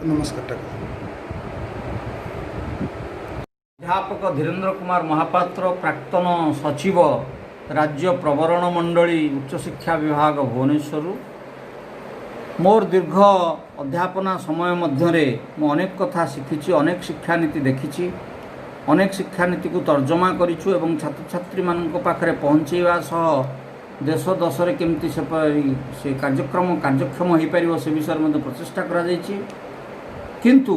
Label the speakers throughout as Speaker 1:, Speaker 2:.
Speaker 1: नमस्कार।
Speaker 2: अध्यापक धीरेन्द्र कुमार महापात्र, प्राक्तन सचिव, राज्य प्रवरण मंडली उच्च शिक्षा विभाग भुवनेश्वर। मोर दीर्घ अध्यापना समय मध्य मु अनेक कथा शिखी, अनेक शिक्षानीति देखी, अनेक शिक्षानीति को तर्जमा करूँ एवं छात्र छात्री मान पाखे पहुँचवा सह देश दशरे केमती से कार्यक्षम हो पार से विषय में प्रचेषा किंतु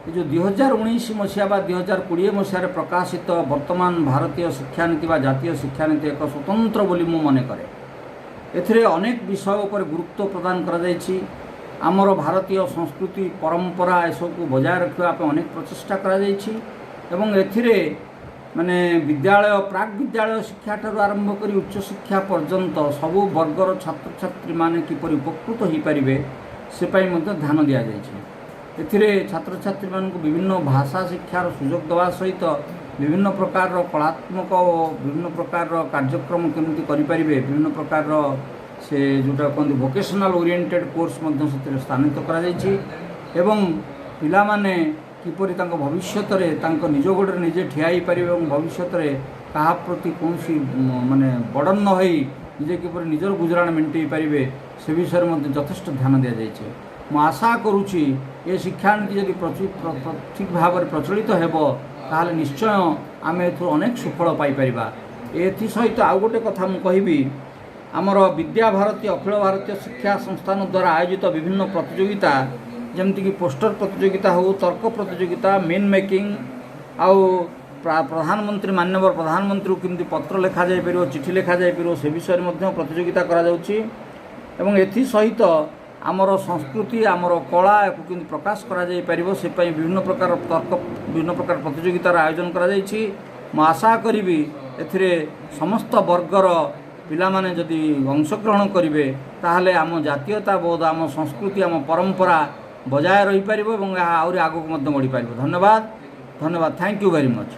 Speaker 2: जो 2019 मसीहा बा 2020 मसीह प्रकाशित वर्तमान भारतीय शिक्षानीति बा जातीय शिक्षानीति एक स्वतंत्र बोली मु मने करे। एथिरे अनेक विषय पर गुरुत्व प्रदान करा जायछि। आमर भारतीय संस्कृति परंपरा एसबू बजाय रखा अनेक प्रचेषा करा जायछि एवं एथिरे माने विद्यालय प्राक विद्यालय शिक्षा ठारू आरंभ करी उच्च शिक्षा पर्यंत सबु वर्गर छात्र छात्री माने किपरि उपकृत हो पारिबे से पई मध्ये ध्यान दिया जायछि। एथिरे छात्र छात्री मान विभिन्न भाषा शिक्षार सुजोग देवा सहित विभिन्न प्रकार कलात्मक और विभिन्न प्रकार कार्यक्रम केमती करें, विभिन्न प्रकार से जोटा कहते वोकेशनल ओरिएंटेड कोर्स स्थानित कर पिला माने किपरि भविष्य में निज गोड़े निजे ठिया पारे और भविष्य क्या प्रति कौन माने बर्डन न होई निजे किपरि निजर गुजराण मेंटे पारे से विषय में यथेष्ट ध्यान दि जाए। मु आशा करुँची ये शिक्षानीति जदि ठीक भाव में प्रचलित होल निश्चय आम अनेक सुफल पाइपर। एथि सहित आउ गोटे कथा मु कहिबी, आमर विद्या भारती अखिल भारतीय शिक्षा संस्थान द्वारा आयोजित विभिन्न प्रतियोगिता जमती पोस्टर प्रतियोगिता हो, तर्क प्रतियोगिता, मेन मेकिंग आउ प्रधानमंत्री माननीय प्रधानमंत्री को केमती पत्र लिखा जाय परिबो, चिठी लिखा जाय परिबो से विषय में प्रतियोगिता करा जाउछि एवं एथि सहित आमर संस्कृति आमर कला को किंतु प्रकाश करा जाय परिबो से पई विभिन्न प्रकार तर्क विभिन्न प्रकार प्रतियोगितार आयोजन करा जायछि। मु आशा करिबी एथिरे समस्त वर्गर पिला माने जदि अंशग्रहण करिवे ताहले आम जातीयताबोध आम संस्कृति आम परंपरा बजाय रही पारिबो एवं आहुरी आगक मध्य बढ़ी पारिबो। धन्यवाद, थैंक यू वेरी मच।